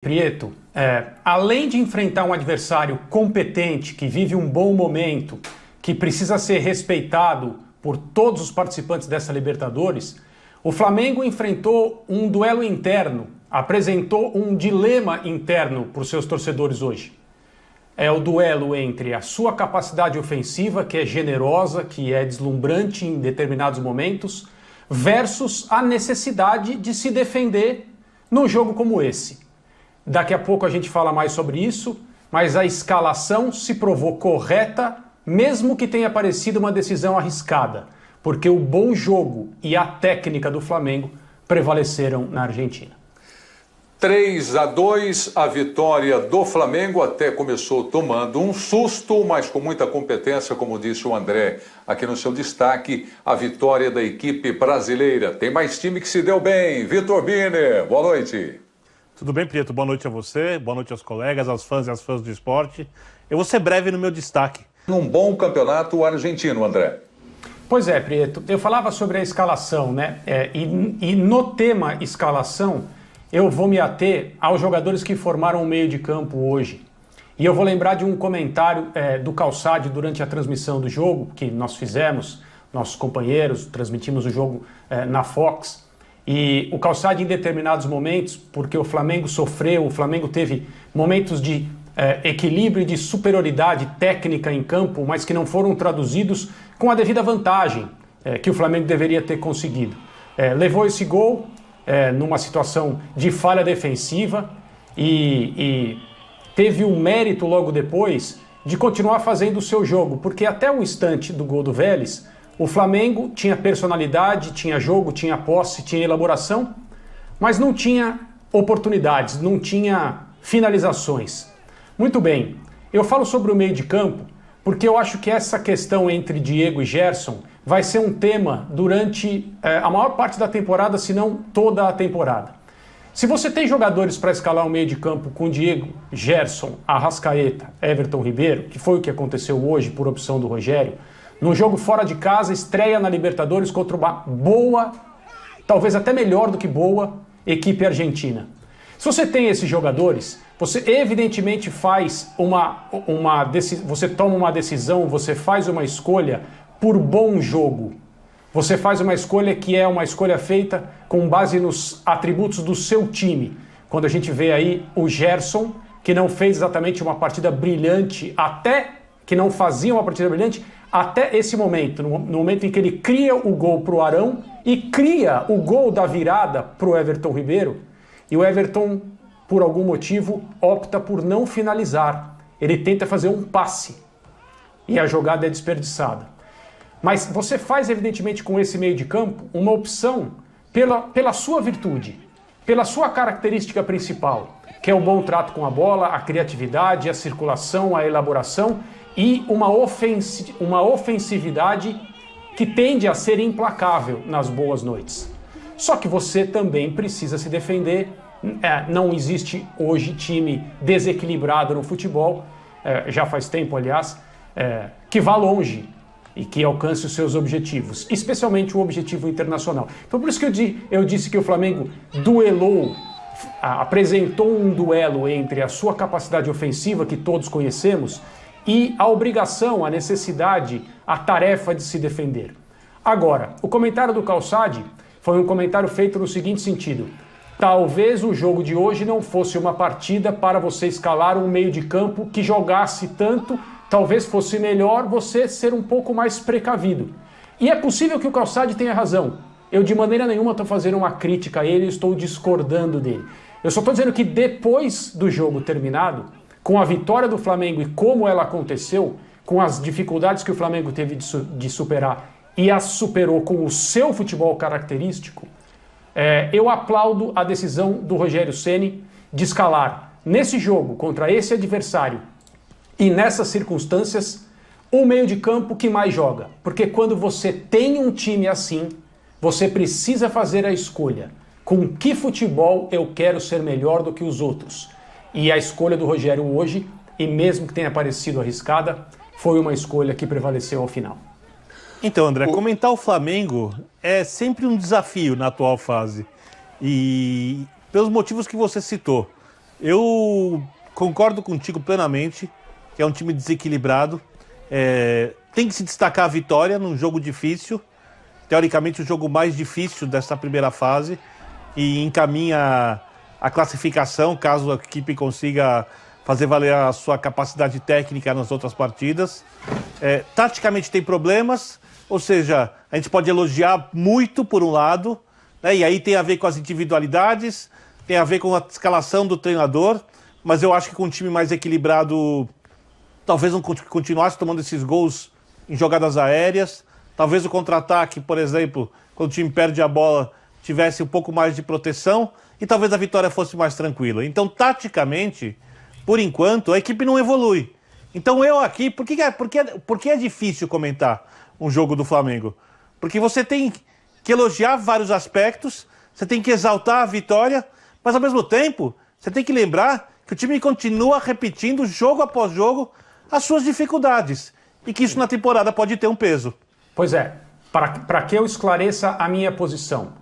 Prieto, além de enfrentar um adversário competente, que vive um bom momento, que precisa ser respeitado por todos os participantes dessa Libertadores, o Flamengo enfrentou um duelo interno, apresentou um dilema interno para os seus torcedores hoje. É o duelo entre a sua capacidade ofensiva, que é generosa, que é deslumbrante em determinados momentos, versus a necessidade de se defender num jogo como esse. Daqui a pouco a gente fala mais sobre isso, mas a escalação se provou correta, mesmo que tenha parecido uma decisão arriscada, porque o bom jogo e a técnica do Flamengo prevaleceram na Argentina. 3-2, a vitória do Flamengo até começou tomando um susto, mas com muita competência, como disse o André aqui no seu destaque, a vitória da equipe brasileira. Tem mais time que se deu bem. Vitor Biner, boa noite. Tudo bem, Prieto? Boa noite a você, boa noite aos colegas, aos fãs e às fãs do esporte. Eu vou ser breve no meu destaque. Num bom campeonato argentino, André. Pois é, Prieto, eu falava sobre a escalação, né? E no tema escalação, eu vou me ater aos jogadores que formaram o meio de campo hoje. E eu vou lembrar de um comentário do Calçade durante a transmissão do jogo, que nós fizemos, nossos companheiros, transmitimos o jogo na Fox. E o Calçade, em determinados momentos, porque o Flamengo sofreu, o Flamengo teve momentos de equilíbrio e de superioridade técnica em campo, mas que não foram traduzidos com a devida vantagem que o Flamengo deveria ter conseguido. Levou esse gol numa situação de falha defensiva e teve o mérito logo depois de continuar fazendo o seu jogo, porque até o instante do gol do Vélez, o Flamengo tinha personalidade, tinha jogo, tinha posse, tinha elaboração, mas não tinha oportunidades, não tinha finalizações. Muito bem, eu falo sobre o meio de campo porque eu acho que essa questão entre Diego e Gerson vai ser um tema durante a maior parte da temporada, se não toda a temporada. Se você tem jogadores para escalar o meio de campo com Diego, Gerson, Arrascaeta, Everton Ribeiro, que foi o que aconteceu hoje por opção do Rogério, num jogo fora de casa, estreia na Libertadores contra uma boa, talvez até melhor do que boa, equipe argentina. Se você tem esses jogadores, você evidentemente faz você toma uma decisão, você faz uma escolha por bom jogo. Você faz uma escolha que é uma escolha feita com base nos atributos do seu time. Quando a gente vê aí o Gerson, que não fez exatamente uma partida brilhante, que não fazia uma partida brilhante, até esse momento, no momento em que ele cria o gol para o Arão e cria o gol da virada para o Everton Ribeiro, e o Everton, por algum motivo, opta por não finalizar. Ele tenta fazer um passe e a jogada é desperdiçada. Mas você faz, evidentemente, com esse meio de campo, uma opção pela sua virtude, pela sua característica principal, que é o bom trato com a bola, a criatividade, a circulação, a elaboração e uma ofensividade que tende a ser implacável nas boas noites. Só que você também precisa se defender. Não existe hoje time desequilibrado no futebol, já faz tempo, aliás, que vá longe e que alcance os seus objetivos, especialmente o objetivo internacional. Então por isso que eu disse que o Flamengo apresentou um duelo entre a sua capacidade ofensiva, que todos conhecemos, e a obrigação, a necessidade, a tarefa de se defender. Agora, o comentário do Calçade foi um comentário feito no seguinte sentido: talvez o jogo de hoje não fosse uma partida para você escalar um meio de campo que jogasse tanto, talvez fosse melhor você ser um pouco mais precavido. E é possível que o Calçade tenha razão. Eu de maneira nenhuma estou fazendo uma crítica a ele, estou discordando dele. Eu só estou dizendo que depois do jogo terminado, com a vitória do Flamengo e como ela aconteceu, com as dificuldades que o Flamengo teve de superar e as superou com o seu futebol característico, eu aplaudo a decisão do Rogério Ceni de escalar nesse jogo contra esse adversário e nessas circunstâncias o meio de campo que mais joga. Porque quando você tem um time assim, você precisa fazer a escolha: com que futebol eu quero ser melhor do que os outros? E a escolha do Rogério hoje, e mesmo que tenha parecido arriscada, foi uma escolha que prevaleceu ao final. Então, André, comentar o Flamengo é sempre um desafio na atual fase. E pelos motivos que você citou. Eu concordo contigo plenamente, que é um time desequilibrado. Tem que se destacar a vitória num jogo difícil, teoricamente o jogo mais difícil dessa primeira fase, e encaminha a classificação, caso a equipe consiga fazer valer a sua capacidade técnica nas outras partidas. Taticamente tem problemas, ou seja, a gente pode elogiar muito por um lado, né, e aí tem a ver com as individualidades, tem a ver com a escalação do treinador, mas eu acho que com um time mais equilibrado, talvez não continuasse tomando esses gols em jogadas aéreas, talvez o contra-ataque, por exemplo, quando o time perde a bola, tivesse um pouco mais de proteção, e talvez a vitória fosse mais tranquila. Então, taticamente, por enquanto, a equipe não evolui. Então eu aqui, por que é difícil comentar um jogo do Flamengo? Porque você tem que elogiar vários aspectos, você tem que exaltar a vitória, mas ao mesmo tempo, você tem que lembrar que o time continua repetindo jogo após jogo as suas dificuldades, e que isso na temporada pode ter um peso. Pois é, para que eu esclareça a minha posição.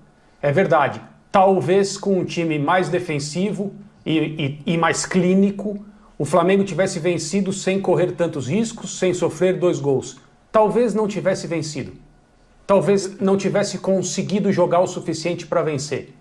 É verdade, talvez com um time mais defensivo e mais clínico, o Flamengo tivesse vencido sem correr tantos riscos, sem sofrer 2 gols. Talvez não tivesse vencido. Talvez não tivesse conseguido jogar o suficiente para vencer.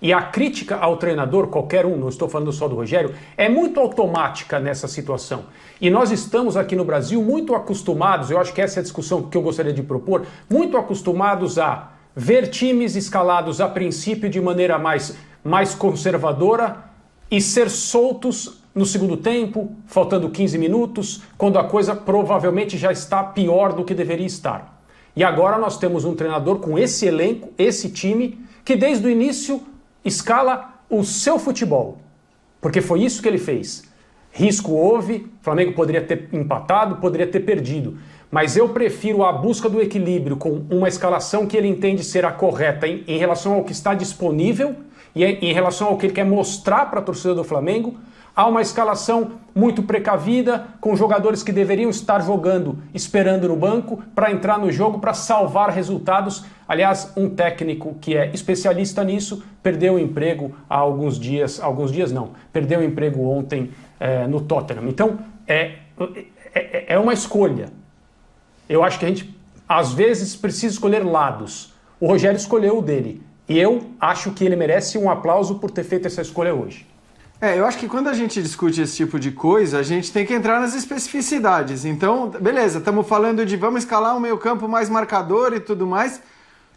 E a crítica ao treinador, qualquer um, não estou falando só do Rogério, é muito automática nessa situação. E nós estamos aqui no Brasil muito acostumados, eu acho que essa é a discussão que eu gostaria de propor, muito acostumados a ver times escalados a princípio de maneira mais conservadora e ser soltos no segundo tempo, faltando 15 minutos, quando a coisa provavelmente já está pior do que deveria estar. E agora nós temos um treinador com esse elenco, esse time, que desde o início escala o seu futebol. Porque foi isso que ele fez. Risco houve, o Flamengo poderia ter empatado, poderia ter perdido. Mas eu prefiro a busca do equilíbrio com uma escalação que ele entende ser a correta em relação ao que está disponível e em relação ao que ele quer mostrar para a torcida do Flamengo, a uma escalação muito precavida, com jogadores que deveriam estar jogando, esperando no banco, para entrar no jogo, para salvar resultados. Aliás, um técnico que é especialista nisso perdeu o emprego há alguns dias não, perdeu o emprego ontem no Tottenham. Então, é uma escolha. Eu acho que a gente, às vezes, precisa escolher lados. O Rogério escolheu o dele. E eu acho que ele merece um aplauso por ter feito essa escolha hoje. Eu acho que quando a gente discute esse tipo de coisa, a gente tem que entrar nas especificidades. Então, beleza, estamos falando de vamos escalar um meio-campo mais marcador e tudo mais.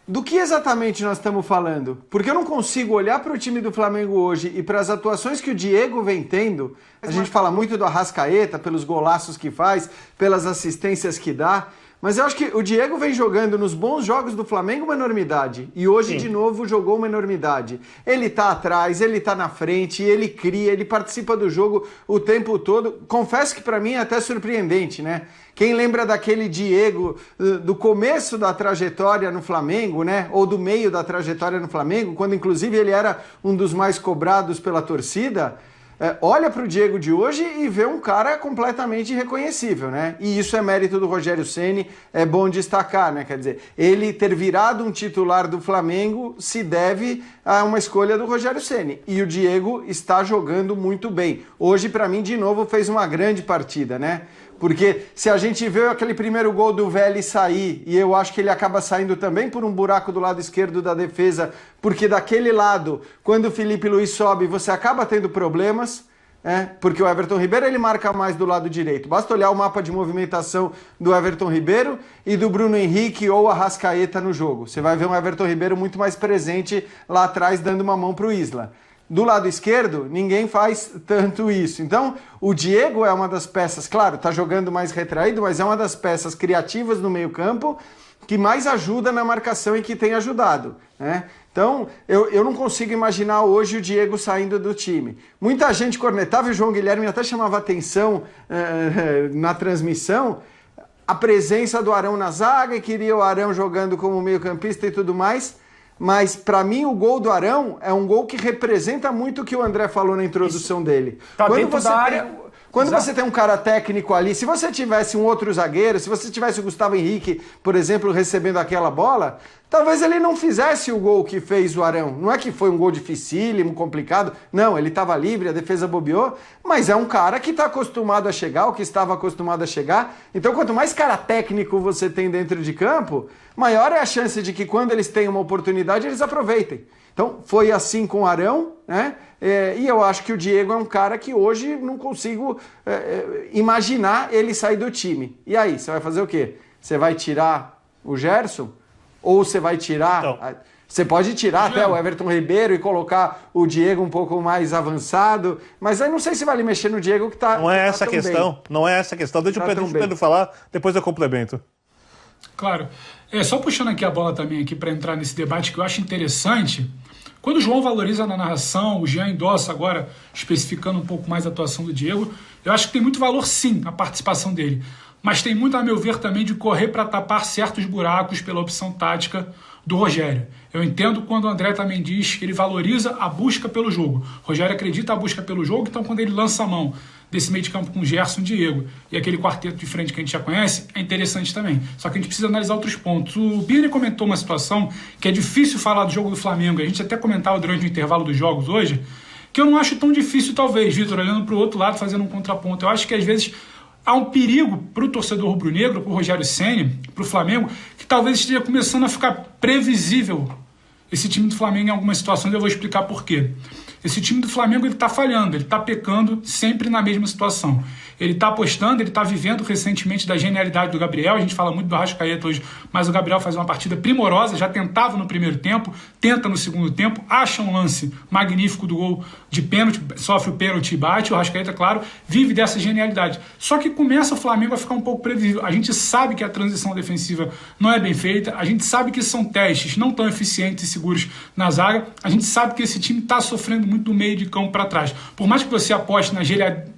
Do que exatamente nós estamos falando? Porque eu não consigo olhar para o time do Flamengo hoje e para as atuações que o Diego vem tendo. A gente fala muito do Arrascaeta, pelos golaços que faz, pelas assistências que dá. Mas eu acho que o Diego vem jogando nos bons jogos do Flamengo uma enormidade. E hoje, de novo, jogou uma enormidade. Ele tá atrás, ele tá na frente, ele cria, ele participa do jogo o tempo todo. Confesso que para mim é até surpreendente, né? Quem lembra daquele Diego do começo da trajetória no Flamengo, né? Ou do meio da trajetória no Flamengo, quando inclusive ele era um dos mais cobrados pela torcida... olha para o Diego de hoje e vê um cara completamente irreconhecível, né? E isso é mérito do Rogério Ceni, é bom destacar, né? Quer dizer, ele ter virado um titular do Flamengo se deve a uma escolha do Rogério Ceni. E o Diego está jogando muito bem. Hoje, para mim, de novo, fez uma grande partida, né? Porque se a gente vê aquele primeiro gol do Vélez sair, e eu acho que ele acaba saindo também por um buraco do lado esquerdo da defesa, porque daquele lado, quando o Felipe Luiz sobe, você acaba tendo problemas, porque o Everton Ribeiro ele marca mais do lado direito. Basta olhar o mapa de movimentação do Everton Ribeiro e do Bruno Henrique ou Arrascaeta no jogo. Você vai ver um Everton Ribeiro muito mais presente lá atrás, dando uma mão para o Isla. Do lado esquerdo, ninguém faz tanto isso. Então, o Diego é uma das peças, claro, está jogando mais retraído, mas é uma das peças criativas no meio-campo que mais ajuda na marcação e que tem ajudado, né? Então, eu não consigo imaginar hoje o Diego saindo do time. Muita gente cornetava, e o João Guilherme até chamava atenção na transmissão, a presença do Arão na zaga e queria o Arão jogando como meio-campista e tudo mais. Mas, para mim, o gol do Arão é um gol que representa muito o que o André falou na introdução dele. Tá dentro da área. Quando você tem um cara técnico ali, se você tivesse um outro zagueiro, se você tivesse o Gustavo Henrique, por exemplo, recebendo aquela bola, talvez ele não fizesse o gol que fez o Arão. Não é que foi um gol dificílimo, complicado. Não, ele estava livre, a defesa bobeou. Mas é um cara que está acostumado a chegar, ou que estava acostumado a chegar. Então, quanto mais cara técnico você tem dentro de campo, maior é a chance de que quando eles têm uma oportunidade, eles aproveitem. Então, foi assim com o Arão, né? E eu acho que o Diego é um cara que hoje não consigo imaginar ele sair do time. E aí, você vai fazer o quê? Você vai tirar o Gerson? Ou você vai tirar... Então, você pode tirar até o Everton Ribeiro e colocar o Diego um pouco mais avançado, mas aí não sei se vale mexer no Diego que tá... Não é essa a tão questão, bem. não é essa a questão. Deixa o Pedro falar, depois eu complemento. Claro. Só puxando aqui a bola também aqui para entrar nesse debate que eu acho interessante. Quando o João valoriza na narração, o Jean endossa agora, especificando um pouco mais a atuação do Diego, eu acho que tem muito valor sim a participação dele. Mas tem muito, a meu ver, também de correr para tapar certos buracos pela opção tática do Rogério. Eu entendo quando o André também diz que ele valoriza a busca pelo jogo. O Rogério acredita na busca pelo jogo, então quando ele lança a mão desse meio de campo com Gerson, Diego e aquele quarteto de frente que a gente já conhece, é interessante também. Só que a gente precisa analisar outros pontos. O Birne comentou uma situação que é difícil falar do jogo do Flamengo. A gente até comentava durante o intervalo dos jogos hoje, que eu não acho tão difícil talvez, Vitor, olhando para o outro lado, fazendo um contraponto. Eu acho que às vezes há um perigo para o torcedor rubro-negro, para o Rogério Ceni, para o Flamengo, que talvez esteja começando a ficar previsível esse time do Flamengo em algumas situações. Eu vou explicar por quê. Esse time do Flamengo está falhando, ele está pecando sempre na mesma situação. Ele está apostando, ele está vivendo recentemente da genialidade do Gabriel. A gente fala muito do Arrascaeta hoje, mas o Gabriel faz uma partida primorosa, já tentava no primeiro tempo, tenta no segundo tempo, acha um lance magnífico do gol de pênalti, sofre o pênalti e bate. O Arrascaeta, claro, vive dessa genialidade. Só que começa o Flamengo a ficar um pouco previsível. A gente sabe que a transição defensiva não é bem feita, a gente sabe que são testes não tão eficientes e seguros na zaga, a gente sabe que esse time está sofrendo muito do meio de campo para trás. Por mais que você aposte na genialidade